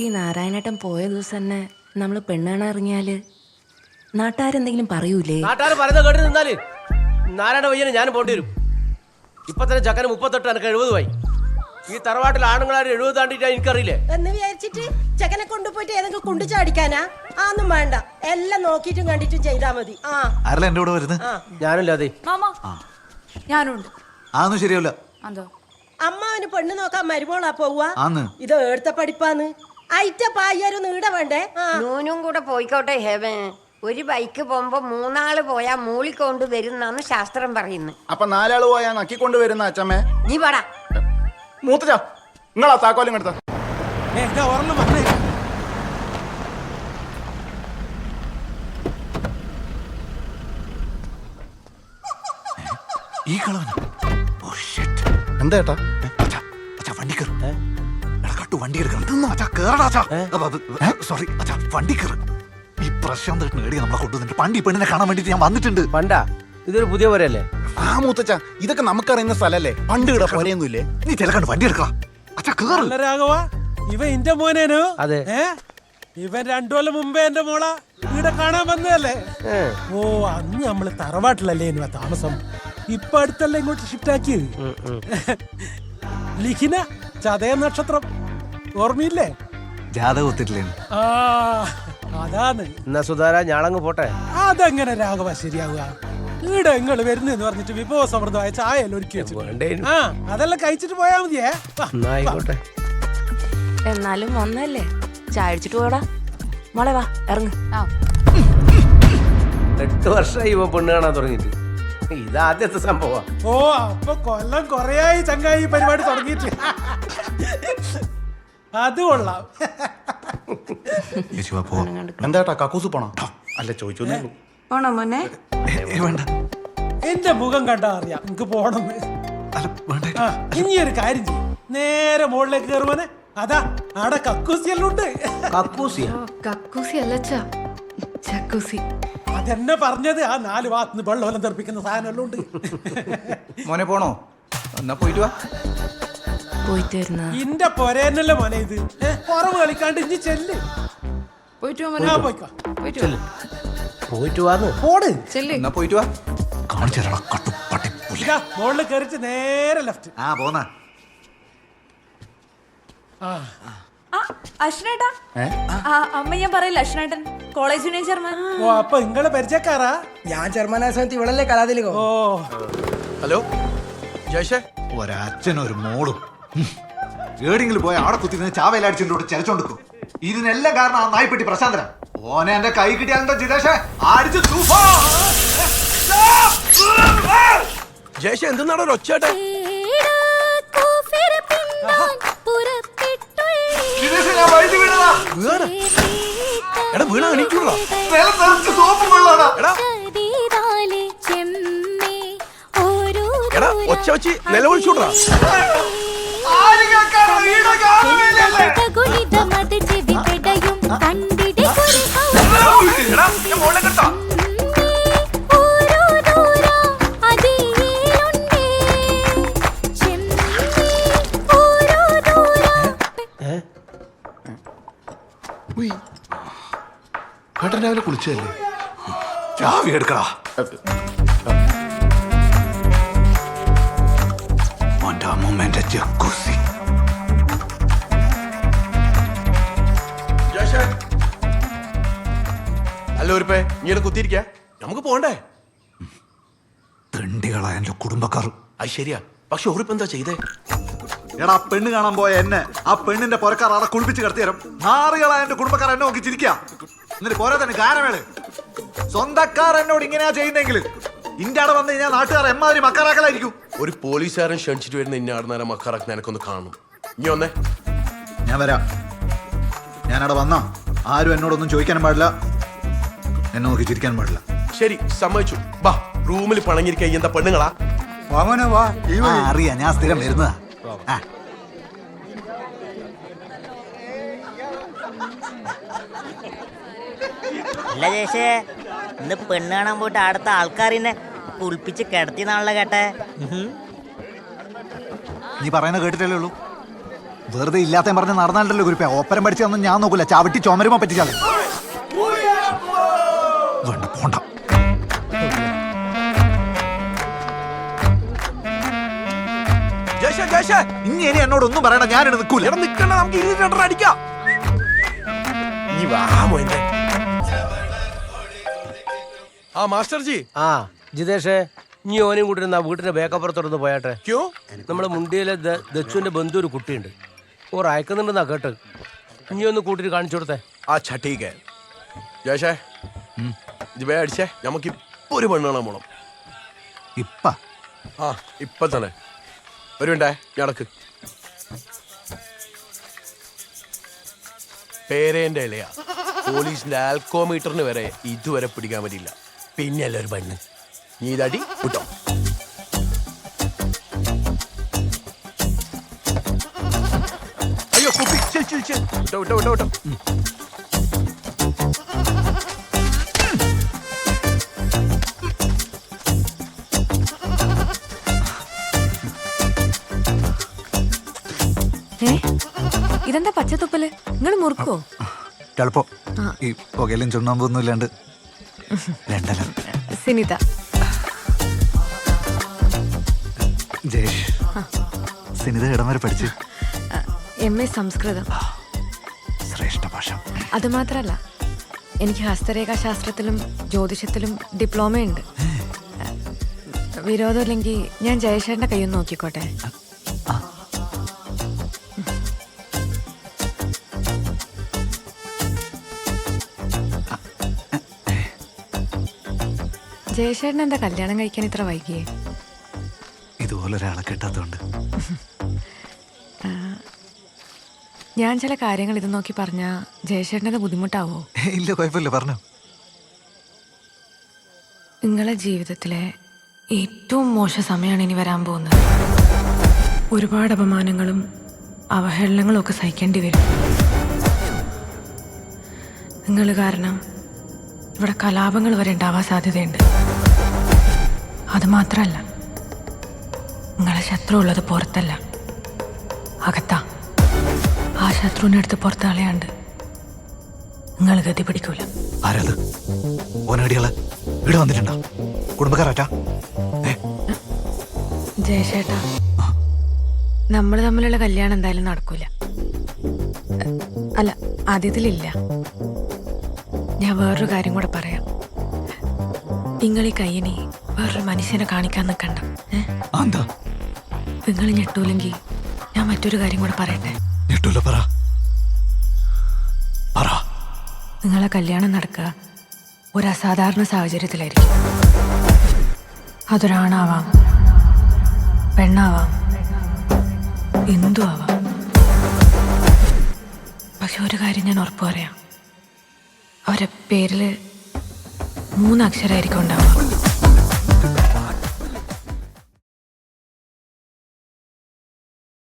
ഈ നാരായണേട്ടൻ പോയ ദിവസം തന്നെ നമ്മള് പെണ്ണാണ ഇറങ്ങിയാല് നാട്ടുകാരെന്തെങ്കിലും പറയൂലേ? നാട്ടുകാർ പറയുന്നത് കേട്ട് നിന്നാല് നാരായണ വയ്യന് ഞാനും പോണ്ടി വരും. ഇപ്പൊ തന്നെ ചക്കന് 38, എനിക്ക് 70 ഈ തറവാട്ടിൽ ആണുങ്ങളാരും 70 താണ്ടിട്ടാ എനിക്കറിയില്ലേ എന്ന് വിചാരിച്ചിട്ട് ചെക്കനെ കൊണ്ടുപോയിട്ട് ഏതെങ്കിലും കുണ്ടു ചാടിക്കാനാ? ഒന്നും വേണ്ട, എല്ലാം നോക്കിയിട്ടും കണ്ടിട്ടും ചെയ്താ മതി. ആരല്ല എന്റെ കൂടെ വരുന്നത്? ഞാനില്ലാതെ ഞാനുണ്ട്. അതൊന്നും ശരിയല്ല. അമ്മാവന് പെണ്ണ് നോക്കാൻ മരുമോളാ പോവാ. ഇത് എടുത്ത പഠിപ്പാന്ന് അയിറ്റ പായ്യാരും നീട വേണ്ടേ? നൂനും കൂടെ പോയിക്കോട്ടെ ഹേമേ. ഒരു ബൈക്ക് പോകുമ്പോ 3 ആള് പോയാ മൂളിക്കൊണ്ട് വരുന്നാണ് ശാസ്ത്രം പറയുന്നത്. അപ്പൊ 4 ആള് പോയാ നക്കിക്കൊണ്ട് വരുന്ന അച്ഛമ്മേ. നീ പാടാ മൂത്തച്ചാ, നിങ്ങളാ താക്കോലും കെടുത്ത. ഈ കളവന എന്താ ഏട്ടാ? വണ്ടി കയറും. വണ്ടി സോറി അച്ഛാ, വണ്ടി കയറും. ഈ പ്രശാന്ത് നേടിയ നമ്മളെ കൊണ്ടുവന്നിട്ട് പണ്ടി പെണ്ണിനെ കാണാൻ വേണ്ടിട്ട് ഞാൻ വന്നിട്ടുണ്ട്. പണ്ടാ? ഇതൊരു പുതിയ പോരല്ലേ? ആ മൂത്തച്ചാ, ഇതൊക്കെ നമുക്കറിയുന്ന സ്ഥലല്ലേ, പണ്ട് കിട പോലെയൊന്നുമില്ലേ? നീ ചിലക്കണ്ട് വണ്ടി എടുക്കാം. അച്ഛാ കേറ്. രാഘവ, ഇവ എന്റെ മോനേനു. അതെ. ഇവൻ 2 കൊല്ലം മുമ്പേ എന്റെ മോളെ ഇവിടെ കാണാൻ വന്നതല്ലേ. ഓ, അന്ന് നമ്മള് തറവാട്ടിലല്ലേ ഇനി താമസം. ഇപ്പൊ അടുത്തല്ല ഇങ്ങോട്ട് ഷിഫ്റ്റ് ആക്കി. ലിഖിന ചതയ നക്ഷത്രം ഓർമ്മയില്ലേ? ജാതകത്തില്ലേ? ആ, അതാണ്. എന്നാ സുധാര, ഞാളങ്ങ് പോട്ടെ. അതെങ്ങനെ രാഘവ ശരിയാവുക? ഇവിടെ നിങ്ങൾ വരുന്നെന്ന് പറഞ്ഞിട്ട് വിഭവസമൃദ്ധമായ ചായ ഒരുക്കി വെച്ചു. ആ, അതെല്ലാം കഴിച്ചിട്ട് പോയാ മതിയേ. ആയിക്കോട്ടെ. എന്നാലും വന്നല്ലേ, ചായ അടിച്ചിട്ട് പോടാ. മോളെ വാ, ഇറങ്ങ്. 8 വർഷമായി ഇവ പെണ്ണ് കാണാൻ തുടങ്ങിയിട്ട്. ഇതാദ്യത്തെ സംഭവം. ഓ, അപ്പൊ കൊല്ലം കൊറേയായി ചങ്ങായി പരിപാടി തുടങ്ങിയിട്ട്. അത് കൊള്ളാം. എന്താ കക്കൂസ് പോണോ? അല്ല, ചോദിച്ചു. പോണോ മോനെ? വേണ്ട, എന്റെ മുഖം കണ്ടാ അറിയാം നിങ്ങക്ക് പോണം. ഇനി ഒരു കാര്യം ചെയ്യും, നേരെ മുകളിലേക്ക് കയറുവാനെ. അതാ ആടെ കക്കൂസി എല്ലാം ഉണ്ട്. കക്കൂസി അല്ല ചക്കൂസി. അതെന്നെ പറഞ്ഞത്. ആ 4 ഭാഗത്തുനിന്ന് വെള്ളം തെറിപ്പിക്കുന്ന സാധനം എല്ലാം ഉണ്ട്. മോനെ പോണോ? എന്നാ പോയിട്ട് വാ. പോയിട്ട് വരുന്ന ഇന്റെ പൊരേന്നല്ലേ മോനെ ഇത്. കുറവ് കളിക്കാണ്ട് ഇനി ചെല്ല്. പോയിട്ട് പോയിട്ട് വാന്ന് പോട്. എന്നാ പോയിട്ട് വാ. മുകളിൽ കയറിച്ച് നേരെ ലെഫ്റ്റ്. പോന്ന അശ്വനേട്ടാ. അമ്മ ഞാൻ പറയില്ല, അശ്വനേട്ടൻ കോളേജ് യൂണിയൻ ചെയർമാൻ. ഓ, അപ്പൊ നിങ്ങള് പരിചയക്കാരാ? ഞാൻ ചെയർമാനായ സമയത്ത് ഇവളല്ലേ കലാതിലോ. ഓ, ഹലോ ജയ്ഷേ. ഒരച്ഛനും ഒരു മോളും ഏടെങ്കിലും പോയ ആടെ കുത്തി ചാവയിലടിച്ചിട്ട് ചലച്ചോണ്ടിരിക്കും. ഇതിനെല്ലാം കാരണം ആ നായ്പെട്ടി പ്രശാന്തന. ഓനെ എന്റെ കൈ കിട്ടിയാലെന്താ ജിതേഷേ? അടിച്ചു ജയ്ഷേ, എന്തെന്നാണോ ഒരു ഒച്ചേട്ടെ? എടാ വീണ എണീക്കുള്ള എടാ ഒച്ച വെച്ച് നിലവിളിച്ചൂടാ. ഏട്ടൻ രാവിലെ കുളിച്ചല്ലേ? ചാവി എടുക്കടാ. മോന്റെ ജക്കൂസി. അല്ല ഒരു ഇങ്ങനെ കുത്തിയിരിക്ക, നമുക്ക് പോണ്ടേ? തെണ്ടികളാ എന്റെ കുടുംബക്കാർ. അത് ശരിയാ, പക്ഷെ ഉറപ്പ് എന്താ ചെയ്തേ? എടാ, പെണ്ണ് കാണാൻ പോയ എന്നെ ആ പെണ്ണിന്റെ പുറക്കാർ അവിടെ കുളിപ്പിച്ച് കിടത്തിയാലും നാറികളാ എന്റെ കുടുംബക്കാർ എന്നെ നോക്കി ചിരിക്കുക. എന്നിട്ട് പോരാ തന്നെ ഗാനമേള്. സ്വന്തക്കാർ എന്നോട് ഇങ്ങനെയാ ചെയ്യുന്നെങ്കിൽ ഇന്റെ അവിടെ വന്ന് കഴിഞ്ഞാൽ നാട്ടുകാർ എമ്മാതിരി മക്കാറാക്കലായിരിക്കും. ഒരു പോലീസുകാരൻ ക്ഷണിച്ചിട്ട് വരുന്ന ഇന്ന ആടുന്നേരം മക്കാറാക്കി എനിക്കൊന്ന് കാണും. ഇനി വന്നേ, ഞാൻ വരാം. ഞാനവിടെ വന്നാ ആരും എന്നോടൊന്നും ചോദിക്കാനും പാടില്ല, എന്നെ നോക്കി ചിരിക്കാനും പാടില്ല. ശരി, സമ്മതിച്ചു. ബാ, റൂമിൽ പണങ്ങിരിക്കുക എന്താ പെണ്ണുങ്ങളാ? അറിയാ, ഞാൻ സ്ഥിരം വരുന്നതാ. അല്ല ചേച്ചേ, ഇന്ന് പെണ്ണ് കാണാൻ പോയിട്ട് അടുത്ത ആൾക്കാരിനെ കുളിപ്പിച്ച് കിടത്തിന്നാണല്ലോ കേട്ടെ. നീ പറയുന്നത് കേട്ടിട്ടല്ലേ ഉള്ളൂ. വെറുതെ ഇല്ലാത്ത പറഞ്ഞ് നടന്നാലല്ലോ കുരിപ്പ. ഓപ്പരം പഠിച്ചതൊന്നും ഞാൻ നോക്കൂല. ചവിട്ടി ചുമരുമ പറ്റിച്ചാൽ വേണ്ട പോണ്ട. ഇനി എന്നോടൊന്നും പറയണ്ട, ഞാനിവിടെ നിൽക്കൂല. നിക്കണ്ട, നമുക്ക് 2 അടിക്കാം. നീ വാ മോനെ. ആ മാസ്റ്റർ ജി. ആ ജിതേഷേ, നീ ഓനെയും കൂട്ടി ആ വീട്ടിന്റെ ബേക്കപ്പുറത്തോടൊന്ന് പോയാട്ടെ. ക്യോ? നമ്മളെ മുണ്ടിയിലെ ദച്ചുവിന്റെ ബന്ധു ഒരു കുട്ടിയുണ്ട്, ഓർ അയക്കുന്നുണ്ടെന്നാ കേട്ട്. നീ ഒന്ന് കൂട്ടിട്ട് കാണിച്ചു കൊടുത്തേ. अच्छा ठीक है ജയശേ, ഇത് വേ അടിച്ചേ. നമുക്ക് ഇപ്പൊ ഒരു പെണ്ണ് കാണാൻ പോണം. ഇപ്പ ആ ഇപ്പൊ തന്നെ ഒരു മിനിറ്റേ, നടക്ക്. പേരേന്റെ ഇലയാ. പോലീസിന്റെ ആൽക്കോമീറ്ററിന് വരെ ഇതുവരെ പിടിക്കാൻ പറ്റില്ല. പിന്നെ അല്ല ഒരു പെണ്ണ്. നീ ഇതടി വിട്ടോ. അയ്യോ കുപ്പി. വിട്ടോ വിട്ടോ വിട്ടോ വിട്ടോ. ഇതെന്താ പച്ചത്തുപ്പല്? നിങ്ങൾ മുറുക്കോ? ചിലപ്പോ ഈ പുകയിലും ചുണ്ണാമ്പൊന്നും ഇല്ലാണ്ട് രണ്ടല്ല. സിനിത. ജയേഷ്, സിനിത ഇടം വരെ പഠിച്ച്? MA സംസ്കൃതം. ശ്രേഷ്ഠ ഭാഷ. അതുമാത്രല്ല, എനിക്ക് ഹസ്തരേഖാശാസ്ത്രത്തിലും ജ്യോതിഷത്തിലും ഡിപ്ലോമയുണ്ട്. വിരോധമില്ലെങ്കിൽ ഞാൻ ജയശേഖരന്റെ കയ്യൊന്ന് നോക്കിക്കോട്ടെ? ജയശേഖരൻ എന്താ കല്യാണം കഴിക്കാൻ ഇത്ര വൈകിയേ? ഇതുപോലെ ഒരാളെ കിട്ടാത്തോണ്ട്. ഞാൻ ചില കാര്യങ്ങൾ ഇത് നോക്കി പറഞ്ഞ ജയശേഖരൻ്റെ ബുദ്ധിമുട്ടാവോ? ഇല്ല, കുഴപ്പമില്ല, പറഞ്ഞോ. നിങ്ങളെ ജീവിതത്തിലെ ഏറ്റവും മോശം സമയമാണ് ഇനി വരാൻ പോകുന്നത്. ഒരുപാട് അപമാനങ്ങളും അവഹേളനങ്ങളും ഒക്കെ സഹിക്കേണ്ടി വരും. നിങ്ങൾ കാരണം ഇവിടെ കലാപങ്ങൾ വരെ ഉണ്ടാവാൻ സാധ്യതയുണ്ട്. അതുമാത്രമല്ല, നിങ്ങളെ ശത്രു ഉള്ളത് പുറത്തല്ല, അകത്താ. ആ ശത്രുവിനെ എടുത്ത് പുറത്ത് കളയാണ്ട് നിങ്ങൾ ഗതി പിടിക്കൂല. ആരത്? ഓനടികള് ഇവിടെ വന്നിട്ടുണ്ടോ? കുടുംബക്കാരാറ്റാ? ജയശേട്ടാ, നമ്മൾ തമ്മിലുള്ള കല്യാണം എന്തായാലും നടക്കൂല. അല്ല, ആദ്യത്തിലില്ല. ഞാൻ വേറൊരു കാര്യം കൂടെ പറയാം. നിങ്ങൾ ഈ കയ്യനെ വേറൊരു മനുഷ്യനെ കാണിക്കാൻ നിൽക്കണ്ട. നിങ്ങൾ ഞെട്ടൂലെങ്കിൽ ഞാൻ മറ്റൊരു കാര്യം കൂടെ പറയട്ടെ? നിങ്ങളെ കല്യാണം നടക്കുക ഒരു അസാധാരണ സാഹചര്യത്തിലായിരിക്കും. അതൊരാണാവാം, പെണ്ണാവാം, എന്തു ആവാം. പക്ഷെ ഒരു കാര്യം ഞാൻ ഉറപ്പ് പറയാം, അവരെ പേരിൽ 3 അക്ഷരമായിരിക്കും ഉണ്ടാവുക.